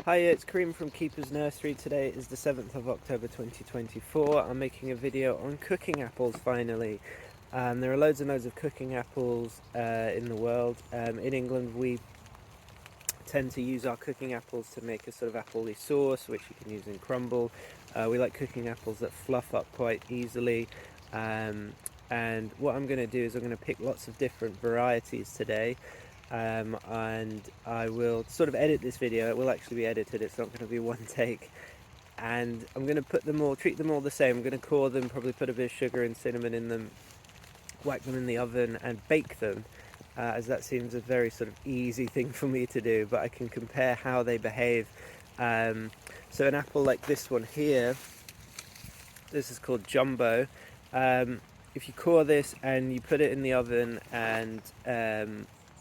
Hi, it's Kareem from Keeper's Nursery. Today is the 7th of October 2024. I'm making a video on cooking apples finally. There are loads and loads of cooking apples in the world. In England we tend to use our cooking apples to make a sort of appley sauce, which you can use in crumble. We like cooking apples that fluff up quite easily. And what I'm going to do is I'm going to pick lots of different varieties today. And I will sort of edit this video. It will actually be edited, it's not going to be one take, and I'm going to treat them all the same. I'm going to core them, probably put a bit of sugar and cinnamon in them, whack them in the oven and bake them, as that seems a very sort of easy thing for me to do, but I can compare how they behave. So an apple like this one here, this is called Jumbo. If you core this and you put it in the oven and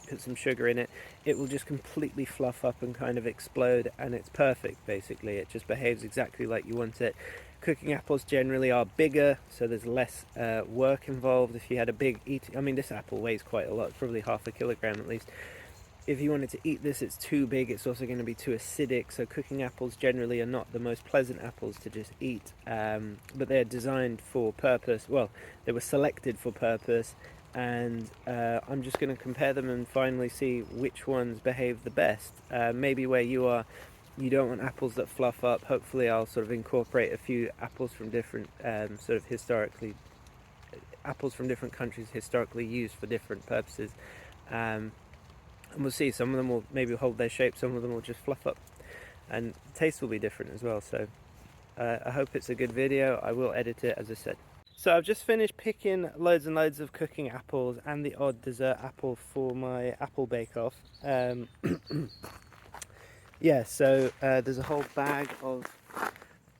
put some sugar in it, it will just completely fluff up and kind of explode, and it's perfect basically. It just behaves exactly like you want it. Cooking apples generally are bigger, so there's less work involved. If you had a big I mean, this apple weighs quite a lot, it's probably half a kilogram at least. If you wanted to eat this, it's too big, it's also going to be too acidic, so cooking apples generally are not the most pleasant apples to just eat, but they're designed for purpose. Well, they were selected for purpose, and I'm just going to compare them and finally see which ones behave the best. Maybe where you are, you don't want apples that fluff up. Hopefully I'll sort of incorporate a few apples from different apples from different countries historically used for different purposes. And we'll see, some of them will maybe hold their shape, some of them will just fluff up, and the taste will be different as well. So I hope it's a good video. I will edit it, as I said. So I've just finished picking loads and loads of cooking apples and the odd dessert apple for my apple bake-off. Yeah, so there's a whole bag of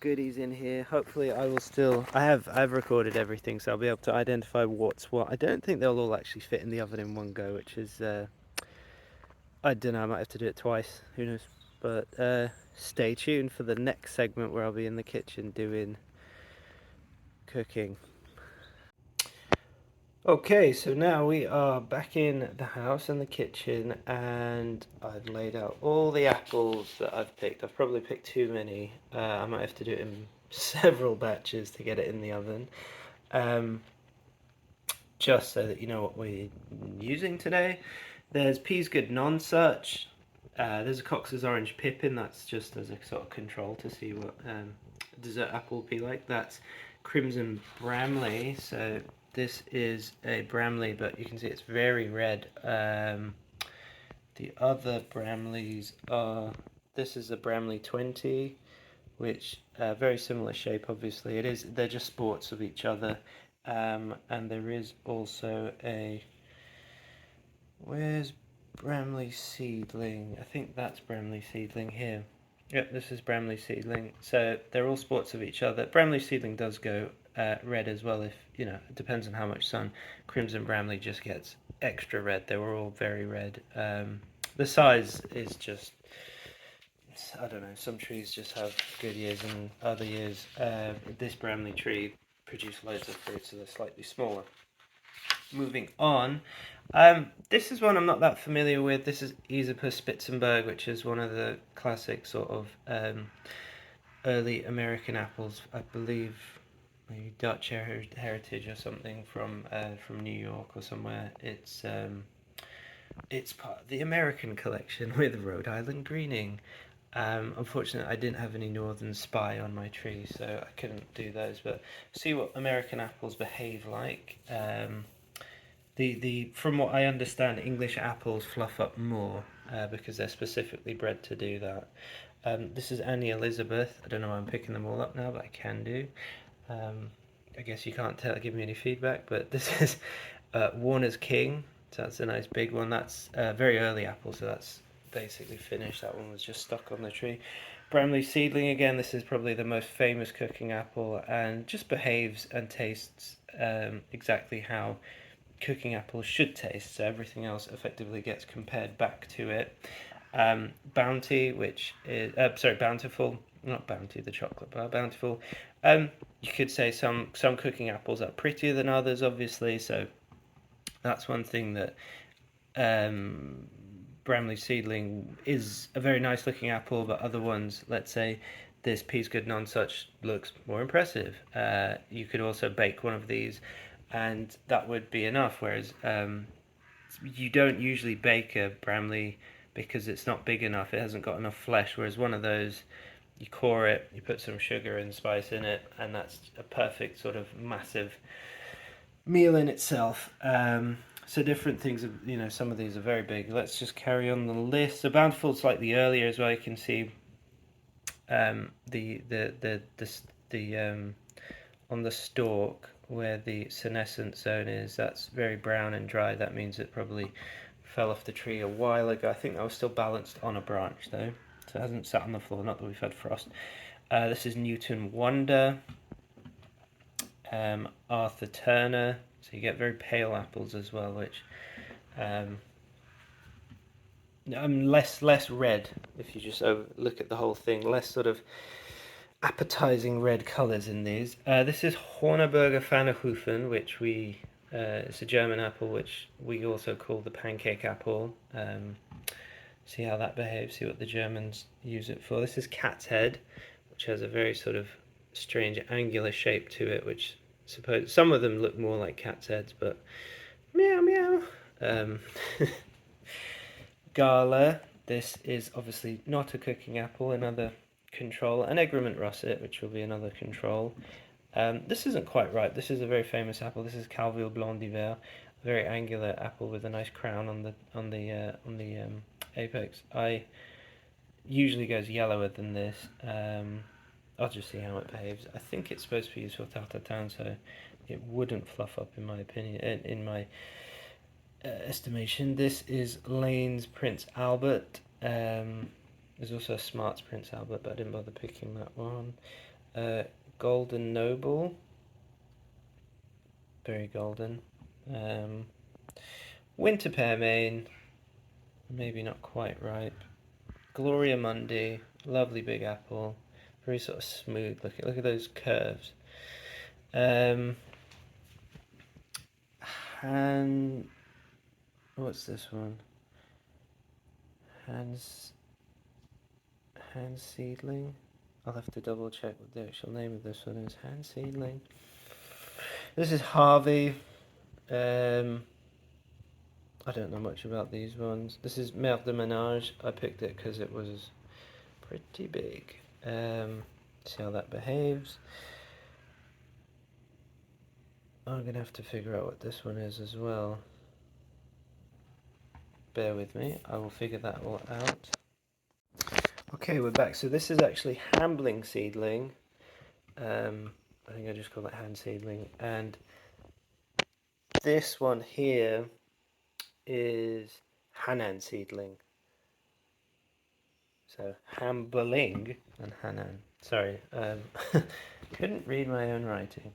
goodies in here. Hopefully I've recorded everything, so I'll be able to identify what's what. I don't think they'll all actually fit in the oven in one go, which is I don't know, I might have to do it twice, who knows. But stay tuned for the next segment where I'll be in the kitchen doing cooking. Okay, so now we are back in the house and the kitchen, and I've laid out all the apples that I've picked. I've probably picked too many. I might have to do it in several batches to get it in the oven. Just so that you know what we're using today. There's Peas Good Non-Such. There's a Cox's Orange Pippin, that's just as a sort of control to see what dessert apple would be like. That's Crimson Bramley, so this is a Bramley, but you can see it's very red. The other Bramleys are, this is a Bramley 20, which very similar shape obviously. They're just sports of each other. And there is also where's Bramley Seedling? I think that's Bramley Seedling here. Yep, this is Bramley Seedling. So they're all sports of each other. Bramley Seedling does go red as well, if, you know, it depends on how much sun. Crimson Bramley just gets extra red. They were all very red. The size is just, I don't know, some trees just have good years and other years. This Bramley tree produced loads of fruit, so they're slightly smaller. Moving on, this is one I'm not that familiar with. This is Isopus Spitzenberg, which is one of the classic sort of early American apples, I believe, maybe Dutch heritage or something from New York or somewhere. It's part of the American collection with Rhode Island greening. Unfortunately, I didn't have any Northern Spy on my tree, so I couldn't do those. But see what American apples behave like. From what I understand, English apples fluff up more because they're specifically bred to do that. This is Annie Elizabeth. I don't know why I'm picking them all up now, but I can do. I guess you can't give me any feedback, but this is Warner's King. So that's a nice big one. That's a very early apple, so that's basically finished. That one was just stuck on the tree. Bramley Seedling, again, this is probably the most famous cooking apple and just behaves and tastes exactly how cooking apples should taste, so everything else effectively gets compared back to it. Bounty, which is Bountiful, not Bounty the chocolate bar, Bountiful. You could say some cooking apples are prettier than others, obviously, so that's one thing that Bramley seedling is a very nice looking apple, but other ones, let's say this Peas Good Nonsuch, looks more impressive. You could also bake one of these, and that would be enough. Whereas you don't usually bake a Bramley because it's not big enough, it hasn't got enough flesh. Whereas one of those, you core it, you put some sugar and spice in it, and that's a perfect sort of massive meal in itself. So different things, some of these are very big. Let's just carry on the list. So Bountiful slightly earlier as well. You can see on the stalk where the senescent zone is, that's very brown and dry. That means it probably fell off the tree a while ago. I think that was still balanced on a branch though, so it hasn't sat on the floor, not that we've had frost. This is Newton Wonder, Arthur Turner, so you get very pale apples as well, which less red if you just look at the whole thing, less sort of appetizing red colours in these. This is Horneberger Pfannkuchen, which it's a German apple which we also call the pancake apple. See how that behaves, see what the Germans use it for. This is Cat's Head, which has a very sort of strange angular shape to it, which some of them look more like cat's heads, but meow meow. Gala, this is obviously not a cooking apple, another control, and Egremont Russet, which will be another control. This isn't quite right. This is a very famous apple. This is Calville Blanc d'Hiver, a very angular apple with a nice crown on the apex. I usually goes yellower than this. I'll just see how it behaves. I think it's supposed to be used for tartatin, so it wouldn't fluff up in my opinion, in my estimation. This is Lane's Prince Albert. There's also a Smart's Prince Albert, but I didn't bother picking that one. Golden Noble, very golden. Winter Pearmain, maybe not quite ripe. Gloria Mundi, lovely big apple, very sort of smooth. Look at those curves. What's this one? Hans Seedling. I'll have to double check what the actual name of this one is. Hans Seedling. This is Harvey. I don't know much about these ones. This is Mer de Ménage. I picked it because it was pretty big. See how that behaves. I'm going to have to figure out what this one is as well. Bear with me, I will figure that all out. Okay, we're back. So this is actually Hambling Seedling. I think I just call it Hand Seedling. And this one here is Hanan Seedling. So Hambling and Hanan. Sorry, couldn't read my own writing.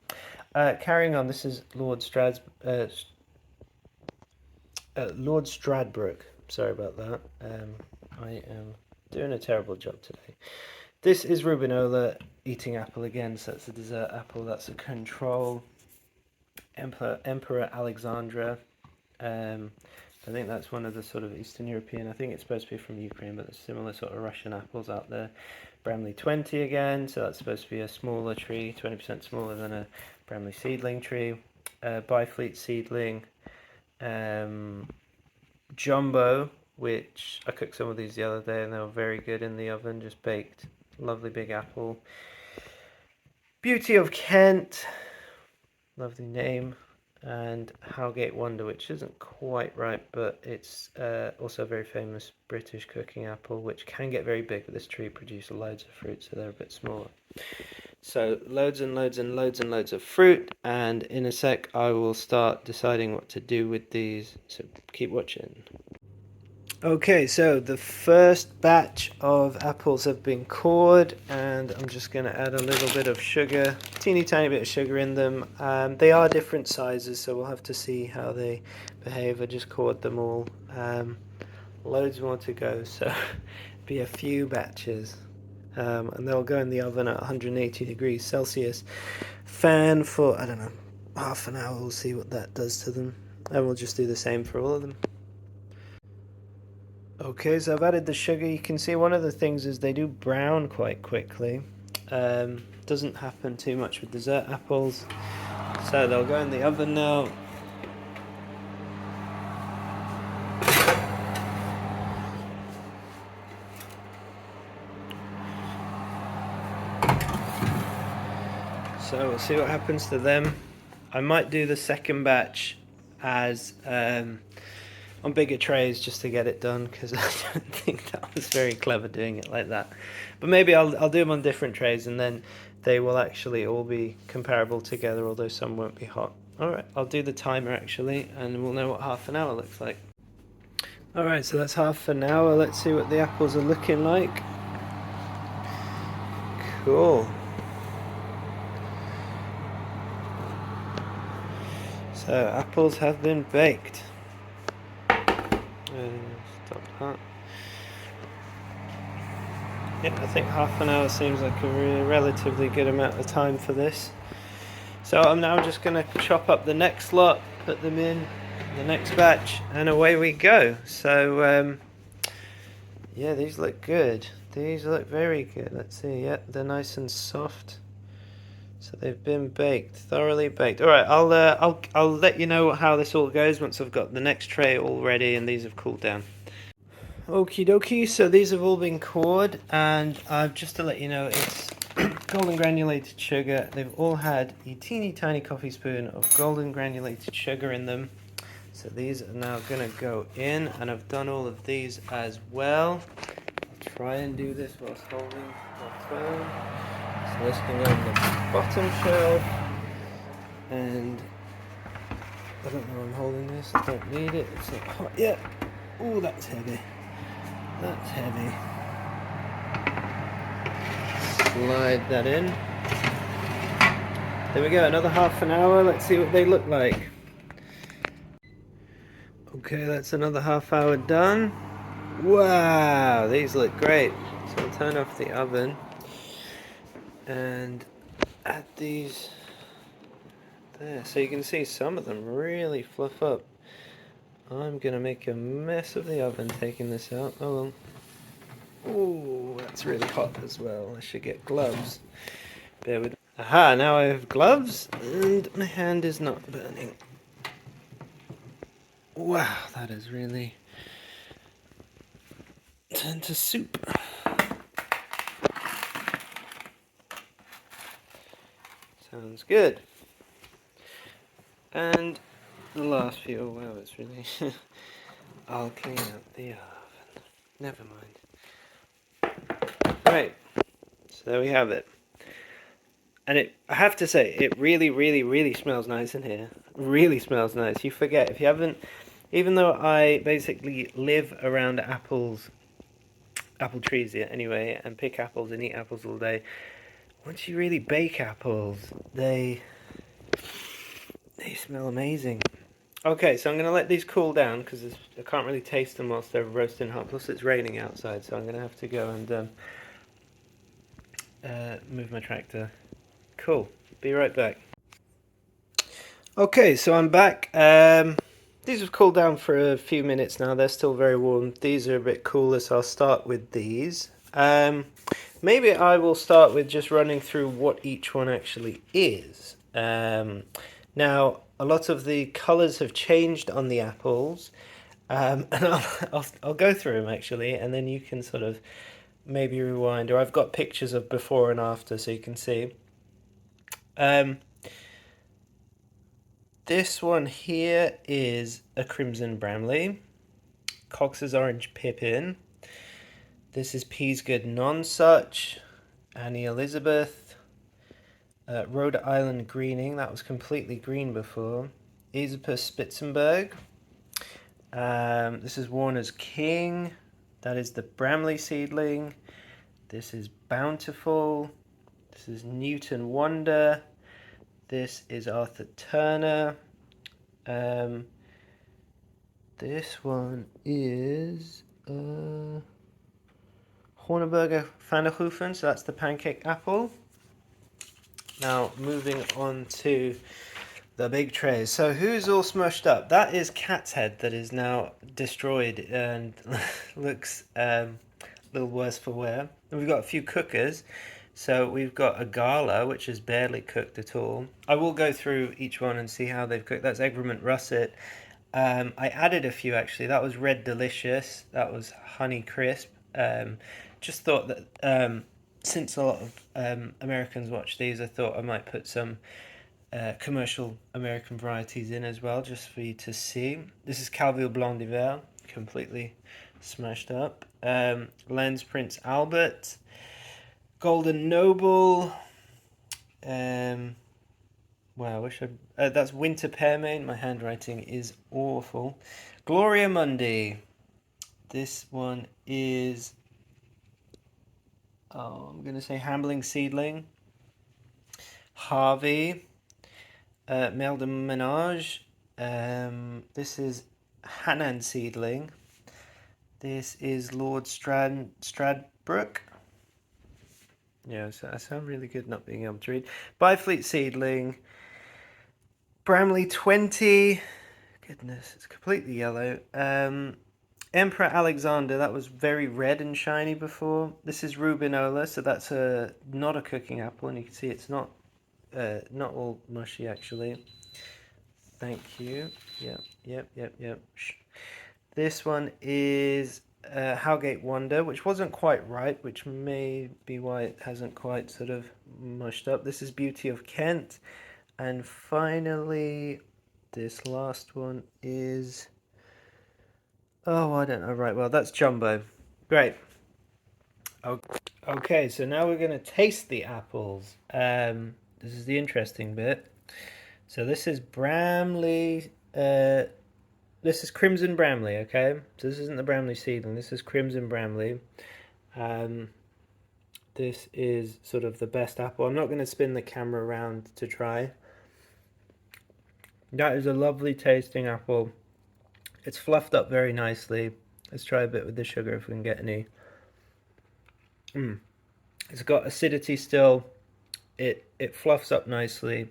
Carrying on, this is Lord Stradbroke. Sorry about that. I am doing a terrible job today. This is Rubinola eating apple again, so that's a dessert apple. That's a control. Emperor Alexandra. I think that's one of the sort of Eastern European. I think it's supposed to be from Ukraine, but there's similar sort of Russian apples out there. Bramley 20 again, so that's supposed to be a smaller tree, 20% smaller than a Bramley seedling tree. Byfleet seedling. Jumbo, which I cooked some of these the other day and they were very good in the oven, just baked. Lovely big apple. Beauty of Kent, lovely name. And Howgate Wonder, which isn't quite right, but it's also a very famous British cooking apple, which can get very big, but this tree produces loads of fruit, so they're a bit smaller. So loads and loads and loads and loads of fruit, and in a sec I will start deciding what to do with these, so keep watching. Okay, so the first batch of apples have been cored, and I'm just going to add a little bit of sugar, teeny tiny bit of sugar in them. They are different sizes, so we'll have to see how they behave. I just cored them all. Loads more to go, so be a few batches. And they'll go in the oven at 180 degrees Celsius. Fan for, I don't know, half an hour. We'll see what that does to them. And we'll just do the same for all of them. Okay, so I've added the sugar. You can see one of the things is they do brown quite quickly. Doesn't happen too much with dessert apples. So they'll go in the oven now. So we'll see what happens to them. I might do the second batch as on bigger trays just to get it done, because I don't think that was very clever doing it like that. But maybe I'll do them on different trays, and then they will actually all be comparable together, although some won't be hot. Alright, I'll do the timer actually, and we'll know what half an hour looks like. Alright, so that's half an hour. Let's see what the apples are looking like. Cool. So apples have been baked. Stop that. Yeah, I think half an hour seems like a relatively good amount of time for this. So I'm now just going to chop up the next lot, put them in the next batch, and away we go. So yeah, these look good. These look very good. Let's see. Yeah, they're nice and soft. So they've been baked, thoroughly baked. All right, I'll let you know how this all goes once I've got the next tray all ready and these have cooled down. Okie dokie, so these have all been cored, and just to let you know, it's golden granulated sugar. They've all had a teeny tiny coffee spoon of golden granulated sugar in them. So these are now going to go in, and I've done all of these as well. I'll try and do this whilst holding my phone. So this can go on the bottom shelf, and I don't know why I'm holding this, I don't need it, it's not hot yet. Oh, that's heavy. That's heavy. Slide that in. There we go, another half an hour. Let's see what they look like. Okay, that's another half hour done. Wow, these look great. So I'll turn off the oven and add these there. So you can see some of them really fluff up. I'm going to make a mess of the oven taking this out. Oh well. Ooh, that's really hot as well. I should get gloves. Bear with me. Aha, now I have gloves and my hand is not burning. Wow, that has really turned to soup. Sounds good. And the last few, oh wow, it's really... I'll clean up the oven. Never mind. Right, so there we have it. And I have to say, it really, really, really smells nice in here. Really smells nice. You forget, if you haven't... Even though I basically live around apple trees anyway, and pick apples and eat apples all day, once you really bake apples, they smell amazing. Okay, so I'm going to let these cool down because I can't really taste them whilst they're roasting hot. Plus it's raining outside, so I'm going to have to go and move my tractor. Cool. Be right back. Okay, so I'm back. These have cooled down for a few minutes now. They're still very warm. These are a bit cooler, so I'll start with these. Maybe I will start with just running through what each one actually is. Now, a lot of the colours have changed on the apples, and I'll go through them actually, and then you can sort of maybe rewind, or I've got pictures of before and after so you can see. This one here is a Crimson Bramley, Cox's Orange Pippin. This is Peasgood Nonsuch, Annie Elizabeth, Rhode Island Greening, that was completely green before, Esopus Spitzenberg. This is Warner's King, that is the Bramley seedling. This is Bountiful, this is Newton Wonder, this is Arthur Turner. This one is Horneberger Pfannkuchen, so that's the pancake apple. Now moving on to The big tray. So who's all smushed up? That is Cat's head that is now destroyed and looks a little worse for wear. And we've got a few cookers. So we've got a gala, which is barely cooked at all. I will go through each one and see how they've cooked. That's Egremont russet. I added a few actually. That was Red Delicious. That was Honey Crisp. Just thought that since a lot of Americans watch these, I thought I might put some commercial American varieties in as well, just for you to see. This is Calville Blanc d'Hiver, completely smashed up. Lens Prince Albert, Golden Noble. Wow, I wish I. That's Winter Pearmain. My handwriting is awful. Gloria Mundi. This one is. Oh, I'm gonna say Hambling Seedling. Harvey. Mel de Menage. This is Hanan Seedling. This is Lord Stradbrook. Yeah, so I sound really good not being able to read. Byfleet Seedling. Bramley 20. Goodness, it's completely yellow. Emperor Alexander, that was very red and shiny before. This is Rubinola, so that's not a cooking apple, and you can see it's not all mushy actually. Thank you. Yep. Shh. This one is Howgate Wonder, which wasn't quite ripe, which may be why it hasn't quite sort of mushed up. This is Beauty of Kent. And finally, this last one is... Oh, I don't know. Right, well, that's Jumbo. Great. Okay, so now we're going to taste the apples. This is the interesting bit. So this is Bramley... this is Crimson Bramley, okay? So this isn't the Bramley seedling. This is Crimson Bramley. This is sort of the best apple. I'm not going to spin the camera around to try. That is a lovely tasting apple. It's fluffed up very nicely. Let's try a bit with the sugar if we can get any. It's got acidity still. It fluffs up nicely.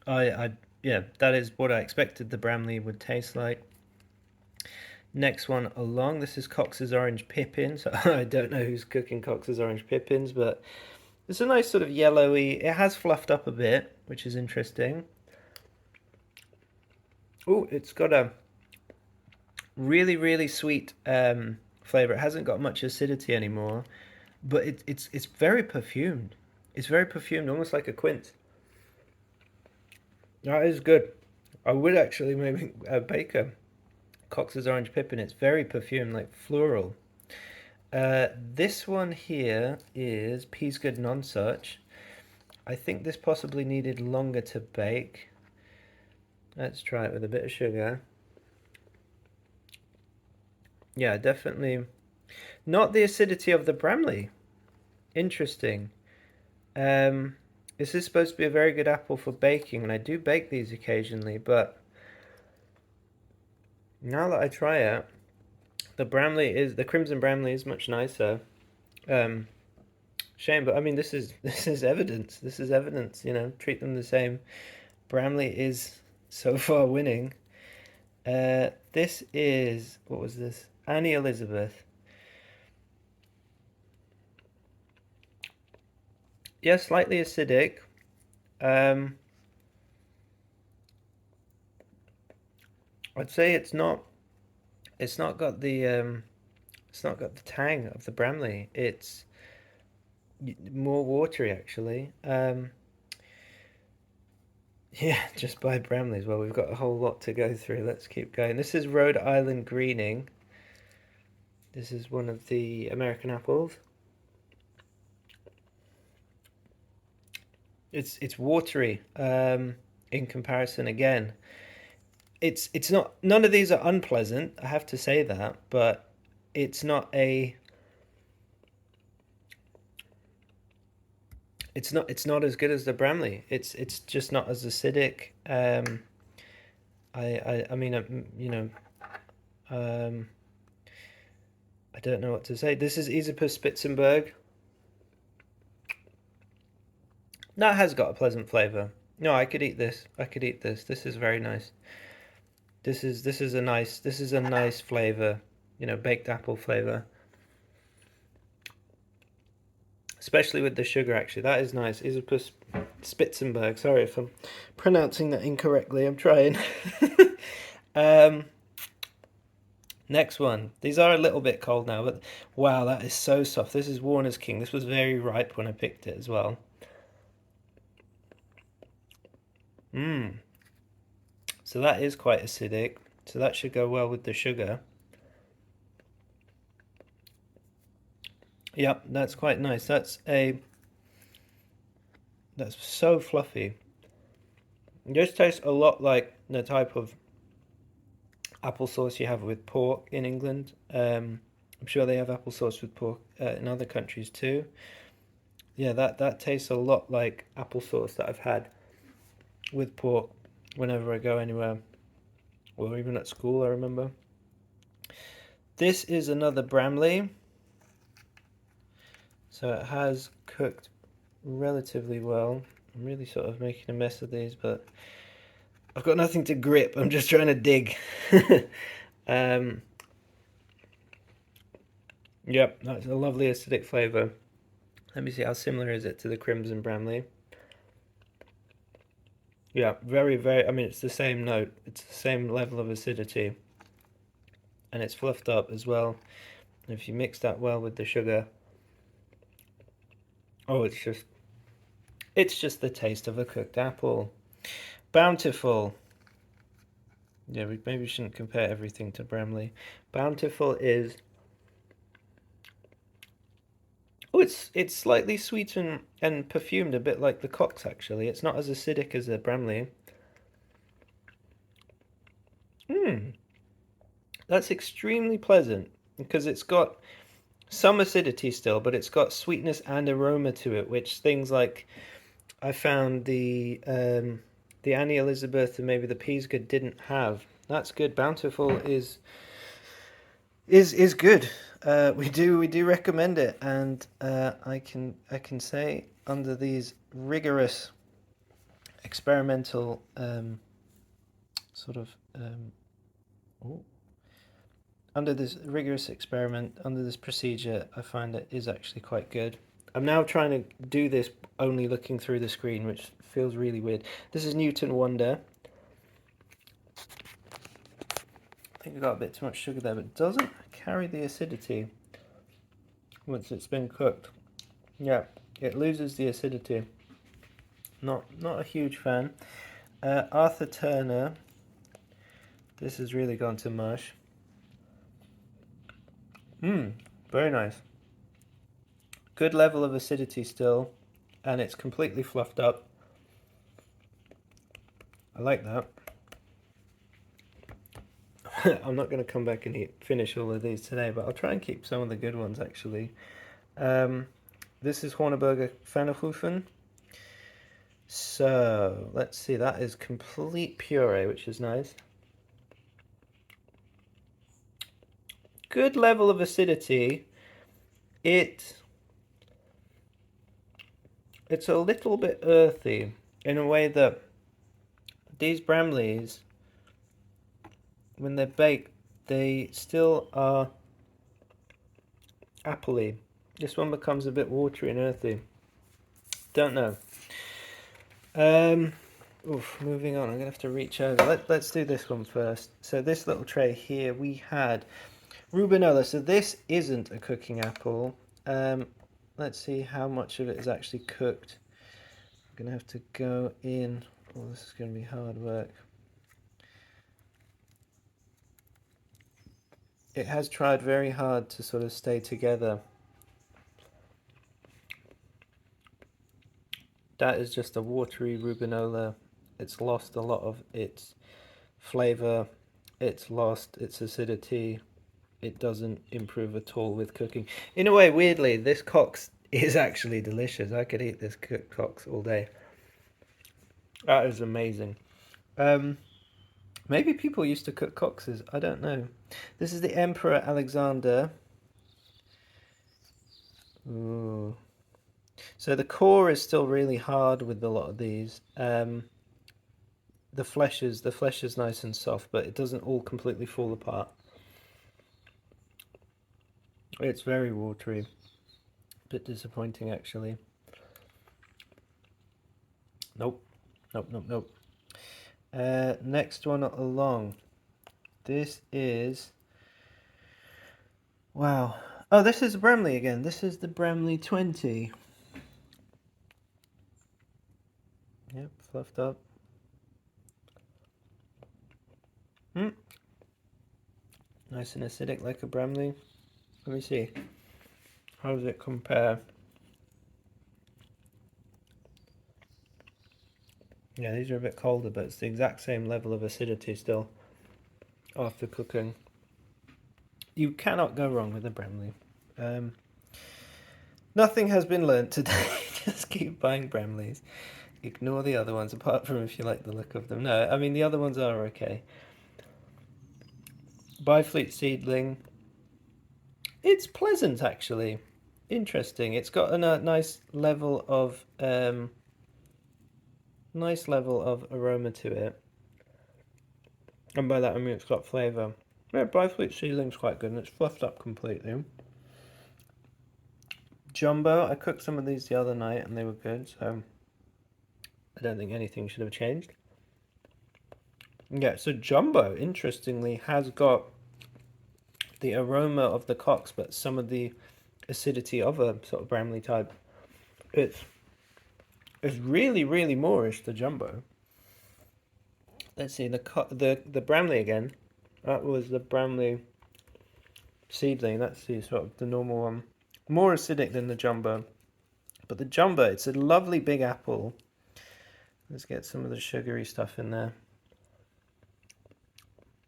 Yeah, that is what I expected the Bramley would taste like. Next one along, this is Cox's Orange Pippin. So I don't know who's cooking Cox's Orange Pippins, but it's a nice sort of yellowy. It has fluffed up a bit, which is interesting. Oh, it's got a really, really sweet flavor. It hasn't got much acidity anymore, but it's very perfumed. It's very perfumed, almost like a quince. That is good. I would actually maybe bake a Cox's Orange Pippin. It's very perfumed, like floral. This one here is Peasgood Nonsuch. I think this possibly needed longer to bake. Let's try it with a bit of sugar. Yeah, definitely not the acidity of the Bramley. Interesting. This is supposed to be a very good apple for baking, and I do bake these occasionally, but now that I try it, the Crimson Bramley is much nicer. Shame, but I mean this is evidence. This is evidence, you know, treat them the same. Bramley is so far winning. This is, what was this? Annie Elizabeth. Yeah, slightly acidic. I'd say it's not got the tang of the Bramley. It's more watery actually. Yeah, just buy Bramleys. Well, we've got a whole lot to go through. Let's keep going. This is Rhode Island Greening. This is one of the American apples. It's watery in comparison again. It's not, none of these are unpleasant, I have to say that, but it's not as good as the Bramley. It's just not as acidic. I mean, you know, I don't know what to say. This is Isipus Spitzenberg. That has got a pleasant flavour. No, I could eat this. I could eat this. This is very nice. This is a nice flavor, you know, baked apple flavor. Especially with the sugar, actually. That is nice. Isopus Spitzenberg. Sorry if I'm pronouncing that incorrectly. I'm trying. um, Next one. These are a little bit cold now, but wow, that is so soft. This is Warner's King. This was very ripe when I picked it as well. Mmm. So that is quite acidic. So that should go well with the sugar. Yep, that's quite nice. That's so fluffy. It just tastes a lot like the type of applesauce you have with pork in England. I'm sure they have applesauce with pork in other countries too. Yeah, that tastes a lot like applesauce that I've had with pork whenever I go anywhere, or even at school, I remember. This is another Bramley. So it has cooked relatively well. I'm really sort of making a mess of these, but I've got nothing to grip. I'm just trying to dig. Yep, that's a lovely acidic flavour. Let me see, how similar is it to the Crimson Bramley? Yeah, very, very, I mean, it's the same note. It's the same level of acidity. And it's fluffed up as well. And if you mix that well with the sugar, oh, it's just the taste of a cooked apple. Bountiful. Yeah, we maybe shouldn't compare everything to Bramley. Bountiful is, oh, it's slightly sweet and perfumed, a bit like the Cox actually. It's not as acidic as a Bramley. Hmm, that's extremely pleasant because it's got some acidity still, but it's got sweetness and aroma to it, which things like I found the Annie Elizabeth and maybe the Peasgood didn't have. That's good. Bountiful is good. We do recommend it, and I can say under these rigorous experimental sort of oh, under this rigorous experiment, under this procedure, I find it is actually quite good. I'm now trying to do this only looking through the screen, which feels really weird. This is Newton Wonder. I think I got a bit too much sugar there, but it doesn't carry the acidity once it's been cooked. Yeah, it loses the acidity. Not a huge fan. Arthur Turner. This has really gone to mush. Very nice. Good level of acidity still, and it's completely fluffed up. I like that. I'm not going to come back and finish all of these today, but I'll try and keep some of the good ones actually. This is Horneberger Pfannkuchen. So let's see, that is complete puree, which is nice. Good level of acidity. It's a little bit earthy in a way that these Bramleys, when they're baked, they still are appley. This one becomes a bit watery and earthy. Don't know. Moving on. I'm gonna have to reach over. Let's do this one first. So this little tray here, we had Rubinola. So this isn't a cooking apple. Let's see how much of it is actually cooked. I'm gonna have to go in. Oh, this is gonna be hard work. It has tried very hard to sort of stay together. That is just a watery Rubinola. It's lost a lot of its flavor. It's lost its acidity. It doesn't improve at all with cooking. In a way, weirdly, this Cox is actually delicious. I could eat this cooked Cox all day. That is amazing. Maybe people used to cook Coxes. I don't know. This is the Emperor Alexander. Ooh. So the core is still really hard with a lot of these. The flesh is nice and soft, but it doesn't all completely fall apart. It's very watery. Bit disappointing actually. Nope. Nope, nope, nope. Next one along. This is... Wow. Oh, this is Bramley again. This is the Bramley 20. Yep, fluffed up. Nice and acidic like a Bramley. Let me see. How does it compare? Yeah, these are a bit colder, but it's the exact same level of acidity still after cooking. You cannot go wrong with a Bramley. Nothing has been learnt today. Just keep buying Bramleys. Ignore the other ones, apart from if you like the look of them. No, I mean, the other ones are okay. Byfleet Seedling. It's pleasant, actually. Interesting. It's got a nice level of aroma to it. And by that I mean it's got flavour. Yeah, Byfleet Seedling's quite good and it's fluffed up completely. Jumbo, I cooked some of these the other night and they were good, so I don't think anything should have changed. Yeah, so Jumbo, interestingly, has got the aroma of the cocks, but some of the acidity of a sort of Bramley type. It's really, really moreish, the Jumbo. Let's see, the Bramley again. That was the Bramley Seedling. That's the sort of the normal one. More acidic than the Jumbo. But the Jumbo, it's a lovely big apple. Let's get some of the sugary stuff in there.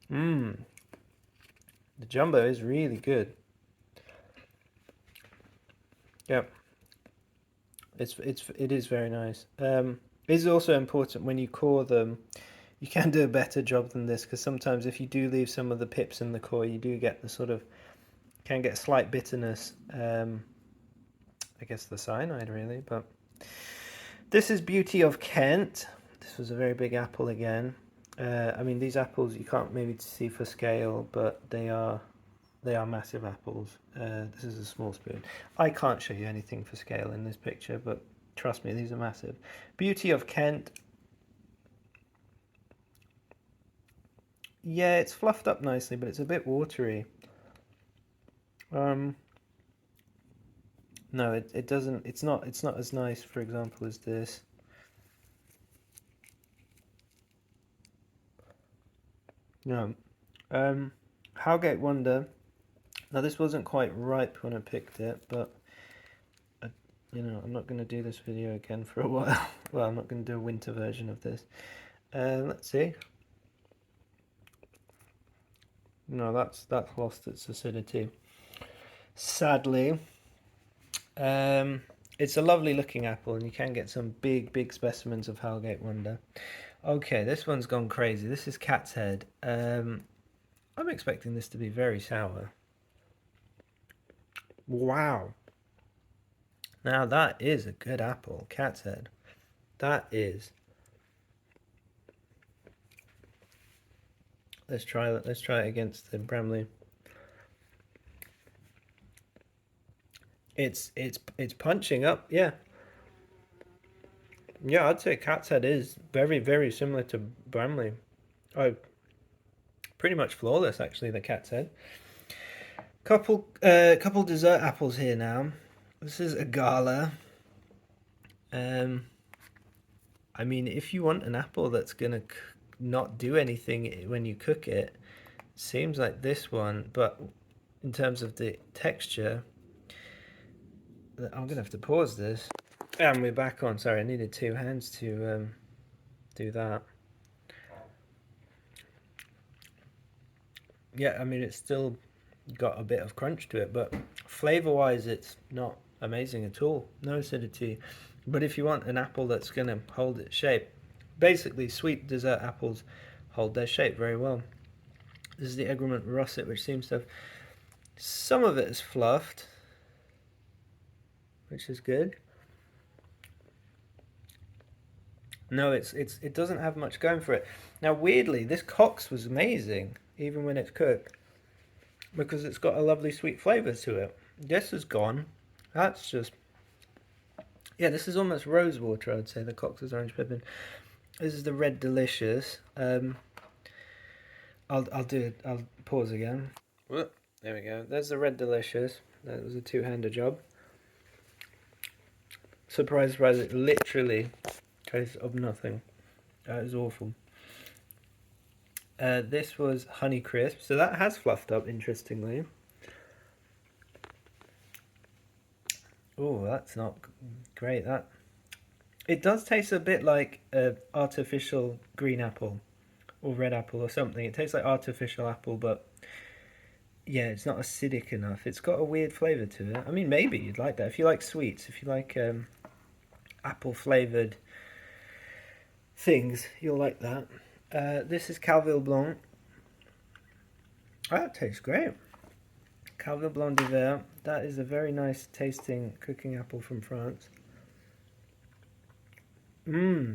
The Jumbo is really good. Yep. It is very nice. It is also important when you core them. You can do a better job than this because sometimes if you do leave some of the pips in the core, you do get the sort of can get slight bitterness. I guess the cyanide really, but this is Beauty of Kent. This was a very big apple again. I mean, these apples you can't maybe see for scale, but they are massive apples. This is a small spoon. I can't show you anything for scale in this picture, but trust me, these are massive. Beauty of Kent. Yeah, it's fluffed up nicely, but it's a bit watery. No, it doesn't. It's not as nice, for example, as this. No. Howgate Wonder. Now this wasn't quite ripe when I picked it, but I'm not going to do this video again for a while. Well, I'm not going to do a winter version of this. Let's see. No, that's lost its acidity. Sadly. It's a lovely looking apple and you can get some big specimens of Howgate Wonder. Okay, this one's gone crazy. This is Cat's Head. I'm expecting this to be very sour. Wow. Now that is a good apple, Cat's Head. That is. Let's try it. Let's try it against the Bramley. It's punching up, yeah. Yeah, I'd say Cat's Head is very similar to Bramley. Oh, pretty much flawless actually. The Cat's Head. Couple dessert apples here now. This is a Gala. I mean, if you want an apple that's gonna not do anything when you cook it, seems like this one. But in terms of the texture, I'm gonna have to pause this. And we're back on. Sorry, I needed two hands to do that. Yeah, I mean, it's still got a bit of crunch to it, but flavor-wise, it's not amazing at all. No acidity. But if you want an apple that's going to hold its shape, basically sweet dessert apples hold their shape very well. This is the Egremont Russet, which seems to have... Some of it is fluffed, which is good. No, it doesn't have much going for it. Now, weirdly, this Cox was amazing, even when it's cooked, because it's got a lovely sweet flavour to it. This is gone. That's just, yeah, this is almost rose water, I'd say, the Cox's orange pippin. This is the Red Delicious. I'll do it. I'll pause again. Whoop, there we go. There's the Red Delicious. That was a two-hander job. Surprise, surprise! It literally tastes of nothing. That is awful. This was Honey Crisp, so that has fluffed up. Interestingly. Oh, that's not great. That it does taste a bit like artificial green apple or red apple or something. It tastes like artificial apple, but yeah, it's not acidic enough. It's got a weird flavour to it. I mean, maybe you'd like that if you like sweets. If you like apple flavoured things, you'll like that. This is Calville Blanc. Oh, that tastes great. Calville Blanc d'Hiver. That is a very nice tasting cooking apple from France. Yeah,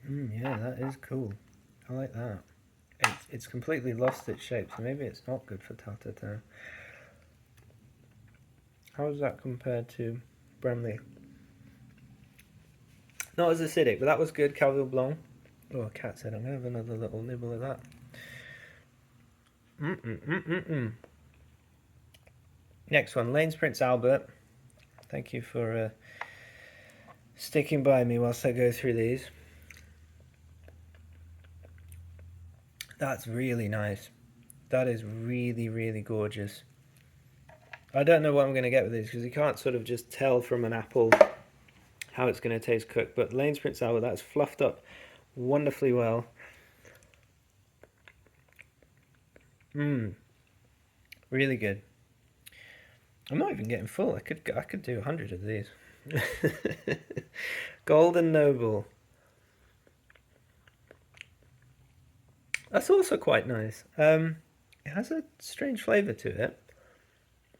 that is cool. I like that. It's completely lost its shape, so maybe it's not good for tarte tatin. How does that compare to Bramley? Not as acidic, but that was good. Calville Blanc. Oh, a cat said I'm going to have another little nibble of that. Next one, Lane's Prince Albert. Thank you for sticking by me whilst I go through these. That's really nice. That is really, really gorgeous. I don't know what I'm going to get with these because you can't sort of just tell from an apple how it's going to taste cooked. But Lane's Prince Albert, that's fluffed up wonderfully well. Really good. I'm not even getting full. I could do 100 of these. Golden Noble. That's also quite nice. It has a strange flavour to it.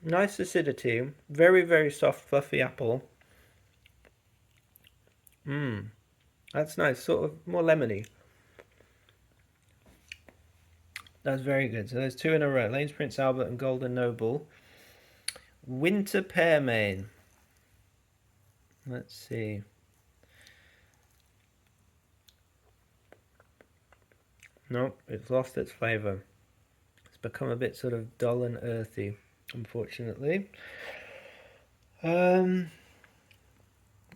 Nice acidity. Very, very soft, fluffy apple. That's nice. Sort of more lemony. That's very good. So there's two in a row. Lane's Prince Albert and Golden Noble. Winter Pearmain. Let's see. Nope, it's lost its flavour. It's become a bit sort of dull and earthy, unfortunately.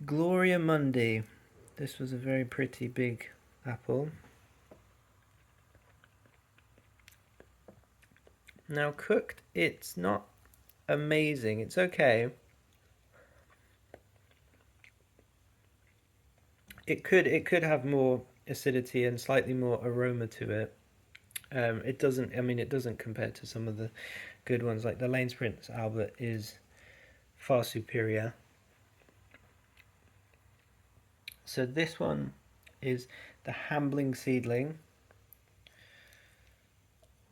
Gloria Mundi. This was a very pretty big apple. Now cooked, it's not amazing. It's okay. It could have more acidity and slightly more aroma to it. It doesn't. I mean, it doesn't compare to some of the good ones. Like the Lane's Prince Albert is far superior. So this one is the Hambling Seedling.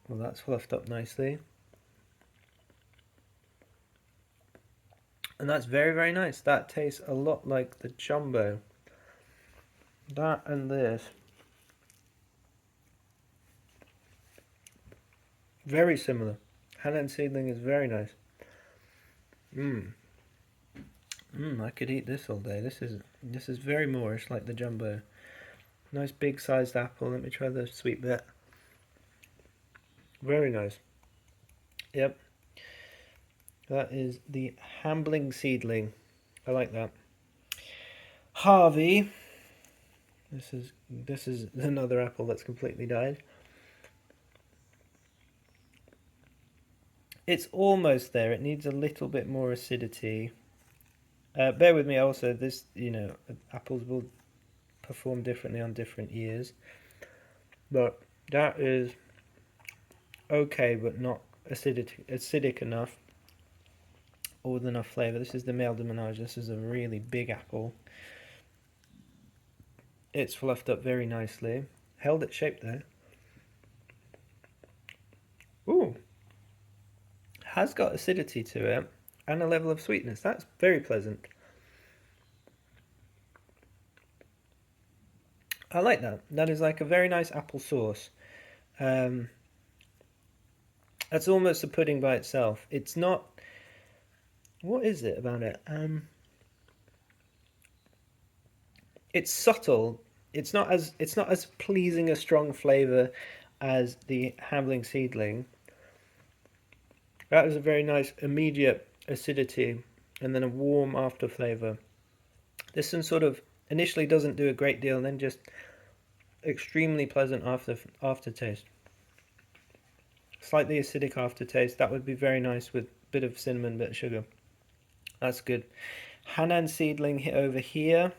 Well, that's fluffed up nicely. And that's very, very nice. That tastes a lot like the Jumbo. That and this. Very similar. Hambling Seedling is very nice. I could eat this all day. This is very Moorish, like the Jumbo. Nice big sized apple. Let me try the sweet bit. Very nice. Yep. That is the Hambling Seedling. I like that. Harvey. This is another apple that's completely died. It's almost there. It needs a little bit more acidity. Bear with me also, this, apples will perform differently on different years. But that is okay, but not acidic enough or with enough flavour. This is the Male de Menage. This is a really big apple. It's fluffed up very nicely. Held its shape there. Ooh. Has got acidity to it and a level of sweetness. That's very pleasant. I like that. That is like a very nice apple sauce. Um, that's almost a pudding by itself. It's not. What is it about it? It's subtle. It's not as pleasing a strong flavour as the Hamling seedling. That is a very nice immediate acidity and then a warm after flavour. This one sort of initially doesn't do a great deal and then just extremely pleasant aftertaste. Slightly acidic aftertaste. That would be very nice with a bit of cinnamon, bit of sugar. That's good. Hanan seedling over here.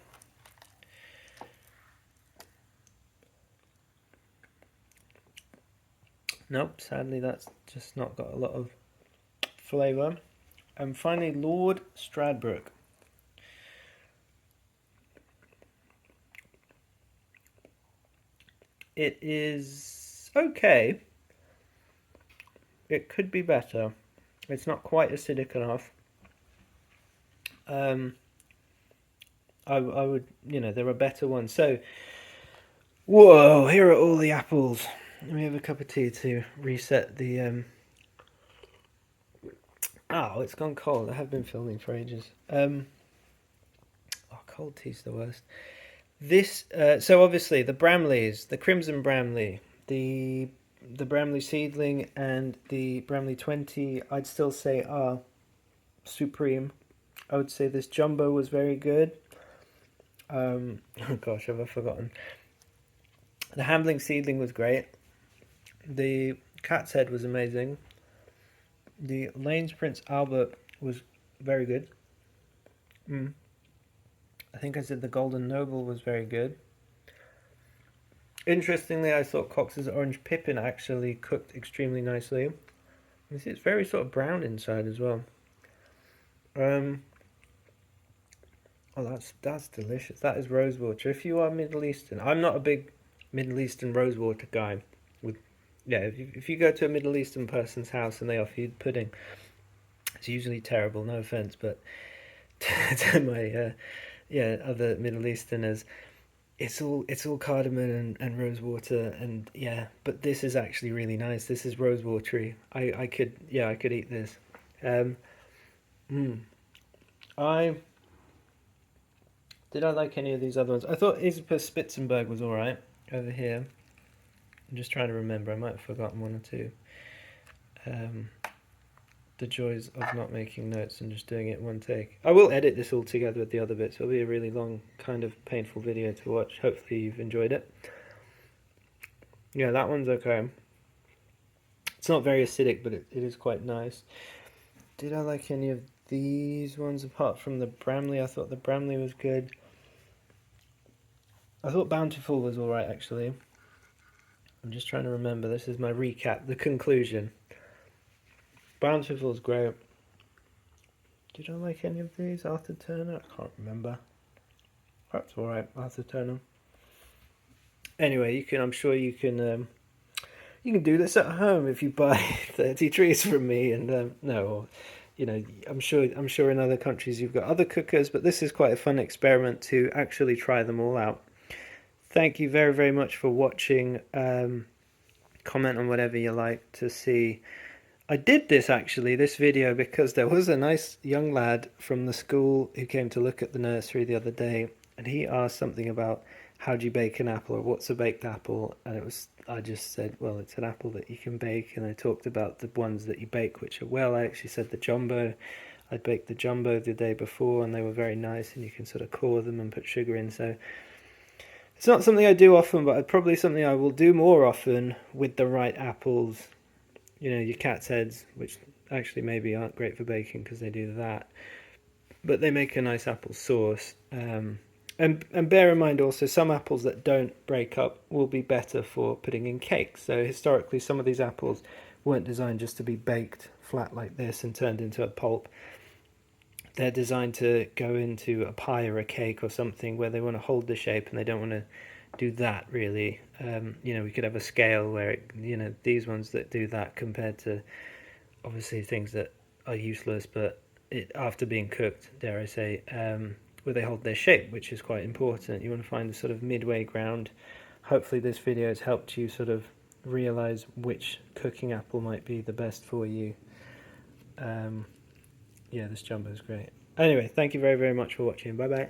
Nope, sadly that's just not got a lot of flavour. And finally, Lord Stradbroke. It is okay. It could be better. It's not quite acidic enough. I would, there are better ones. So, whoa, here are all the apples. Let me have a cup of tea to reset the. Oh, it's gone cold. I have been filming for ages. Cold tea's the worst. This, so obviously the Bramleys, the Crimson Bramley, the Bramley Seedling, and the Bramley 20, I'd still say are supreme. I would say this Jumbo was very good. Oh gosh, have I forgotten? The Hamling Seedling was great. The Cat's Head was amazing. The Lane's Prince Albert was very good. I think I said the Golden Noble was very good. Interestingly, I thought Cox's Orange Pippin actually cooked extremely nicely. You see, it's very sort of brown inside as well. Oh, that's delicious. That is rosewater. If you are Middle Eastern, I'm not a big Middle Eastern rosewater guy. If you go to a Middle Eastern person's house and they offer you pudding, it's usually terrible. No offense, but to my other Middle Easterners, it's all cardamom and rosewater and but this is actually really nice. This is rosewatery. I could eat this. I Did I like any of these other ones? I thought Isabel Spitzenberg was alright over here. I'm just trying to remember. I might have forgotten one or two. The joys of not making notes and just doing it in one take. I will edit this all together with the other bits. It'll be a really long, kind of painful video to watch. Hopefully you've enjoyed it. Yeah, that one's okay. It's not very acidic, but it is quite nice. Did I like any of these ones apart from the Bramley? I thought the Bramley was good. I thought Bountiful was alright, actually. I'm just trying to remember. This is my recap, the conclusion. Bountiful's great. Did I like any of these? Arthur Turner? I can't remember. That's alright, Arthur Turner. Anyway, I'm sure you can do this at home if you buy 30 trees from me. And I'm sure in other countries you've got other cookers, but this is quite a fun experiment to actually try them all out. Thank you very, very much for watching. Comment on whatever you like to see. I did this video, because there was a nice young lad from the school who came to look at the nursery the other day, and he asked something about how do you bake an apple, or what's a baked apple, and I just said, well, it's an apple that you can bake, and I talked about the ones that you bake which are I actually said the jumbo. I baked the jumbo the day before and they were very nice, and you can sort of core them and put sugar in. So it's not something I do often, but probably something I will do more often with the right apples. Your Cat's Heads, which actually maybe aren't great for baking because they do that, but they make a nice apple sauce. And bear in mind also, some apples that don't break up will be better for putting in cakes. So historically, some of these apples weren't designed just to be baked flat like this and turned into a pulp. They're designed to go into a pie or a cake or something where they want to hold the shape, and they don't want to do that really. We could have a scale where these ones that do that compared to obviously things that are useless, but after being cooked, dare I say, where they hold their shape, which is quite important. You want to find the sort of midway ground. Hopefully this video has helped you sort of realize which cooking apple might be the best for you. Yeah, this jumbo is great. Anyway, thank you very, very much for watching. Bye bye.